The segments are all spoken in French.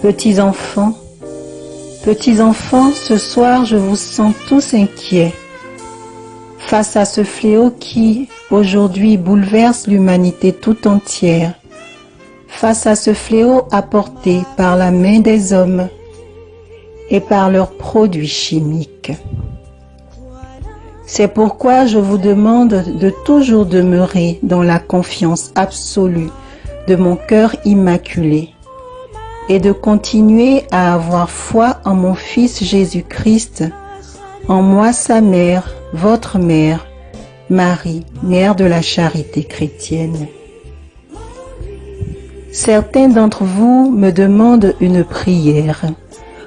Petits enfants, ce soir je vous sens tous inquiets face à ce fléau qui, aujourd'hui, bouleverse l'humanité tout entière, face à ce fléau apporté par la main des hommes et par leurs produits chimiques. C'est pourquoi je vous demande de toujours demeurer dans la confiance absolue de mon cœur immaculé et de continuer à avoir foi en mon Fils Jésus-Christ, en moi sa mère, votre mère, Marie, mère de la charité chrétienne. Certains d'entre vous me demandent une prière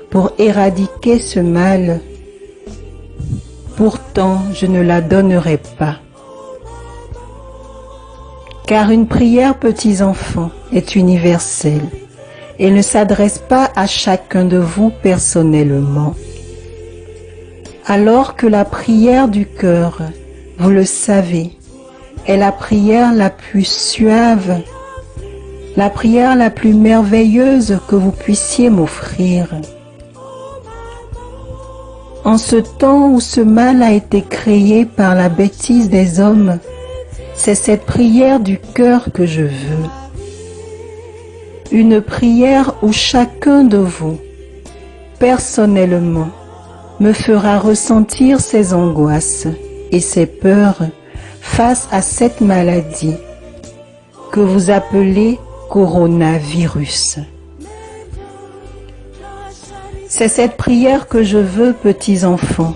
pour éradiquer ce mal. Pourtant, je ne la donnerai pas. Car une prière, petits enfants, est universelle et ne s'adresse pas à chacun de vous personnellement. Alors que la prière du cœur, vous le savez, est la prière la plus suave, la prière la plus merveilleuse que vous puissiez m'offrir. En ce temps où ce mal a été créé par la bêtise des hommes, c'est cette prière du cœur que je veux. Une prière où chacun de vous, personnellement, me fera ressentir ses angoisses et ses peurs face à cette maladie que vous appelez coronavirus. C'est cette prière que je veux, petits enfants,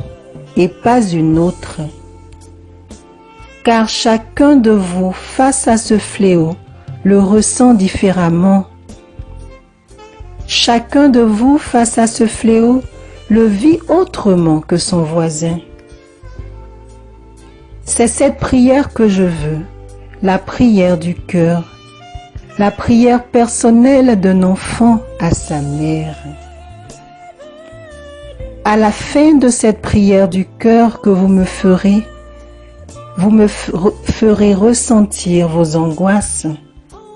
et pas une autre. Car chacun de vous, face à ce fléau, le ressent différemment. Chacun de vous, face à ce fléau, le vit autrement que son voisin. C'est cette prière que je veux, la prière du cœur, la prière personnelle d'un enfant à sa mère. À la fin de cette prière du cœur que vous me ferez ressentir vos angoisses,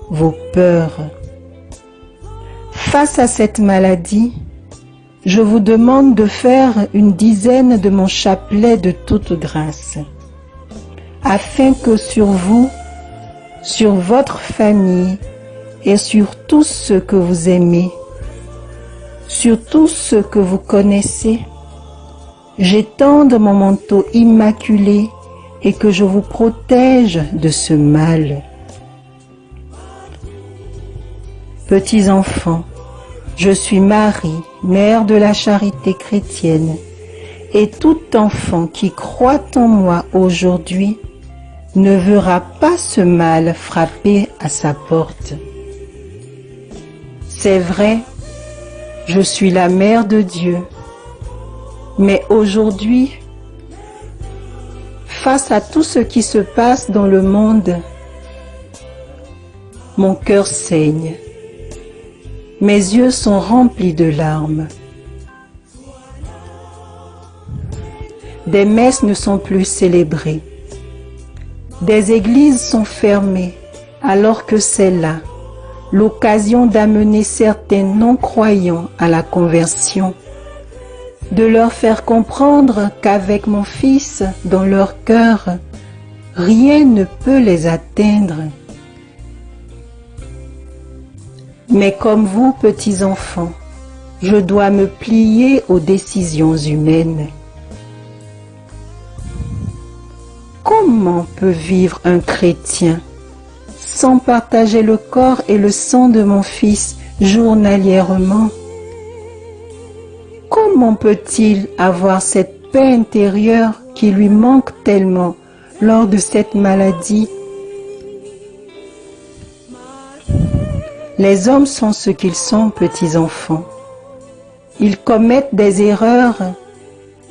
vos peurs. Face à cette maladie, je vous demande de faire une dizaine de mon chapelet de toute grâce, afin que sur vous, sur votre famille et sur tous ceux que vous aimez, sur tous ceux que vous connaissez, j'étende mon manteau immaculé et que je vous protège de ce mal. Petits enfants, je suis Marie, mère de la charité chrétienne, et tout enfant qui croit en moi aujourd'hui ne verra pas ce mal frapper à sa porte. C'est vrai, je suis la mère de Dieu, mais aujourd'hui, face à tout ce qui se passe dans le monde, mon cœur saigne. Mes yeux sont remplis de larmes. Des messes ne sont plus célébrées. Des églises sont fermées, alors que c'est là l'occasion d'amener certains non-croyants à la conversion, de leur faire comprendre qu'avec mon Fils dans leur cœur, rien ne peut les atteindre. Mais comme vous, petits enfants, je dois me plier aux décisions humaines. Comment peut vivre un chrétien sans partager le corps et le sang de mon Fils journalièrement? Comment peut-il avoir cette paix intérieure qui lui manque tellement lors de cette maladie? Les hommes sont ce qu'ils sont, petits enfants. Ils commettent des erreurs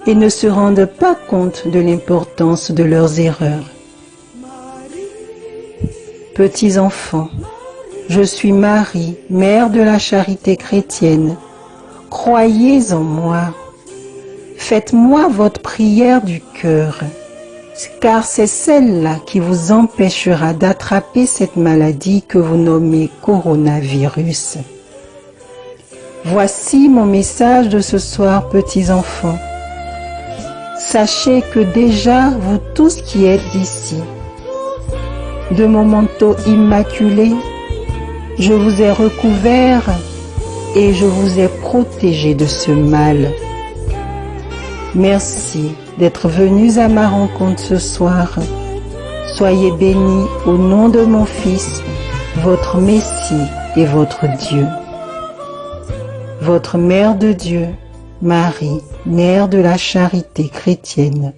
et ne se rendent pas compte de l'importance de leurs erreurs. Petits enfants, je suis Marie, mère de la charité chrétienne. Croyez en moi. Faites-moi votre prière du cœur, car c'est celle-là qui vous empêchera d'attraper cette maladie que vous nommez coronavirus. Voici mon message de ce soir, petits enfants. Sachez que déjà, vous tous qui êtes ici, de mon manteau immaculé, je vous ai recouvert et je vous ai protégé de ce mal. Merci d'être venus à ma rencontre ce soir. Soyez bénis au nom de mon Fils, votre Messie et votre Dieu. Votre Mère de Dieu, Marie, Mère de la charité chrétienne,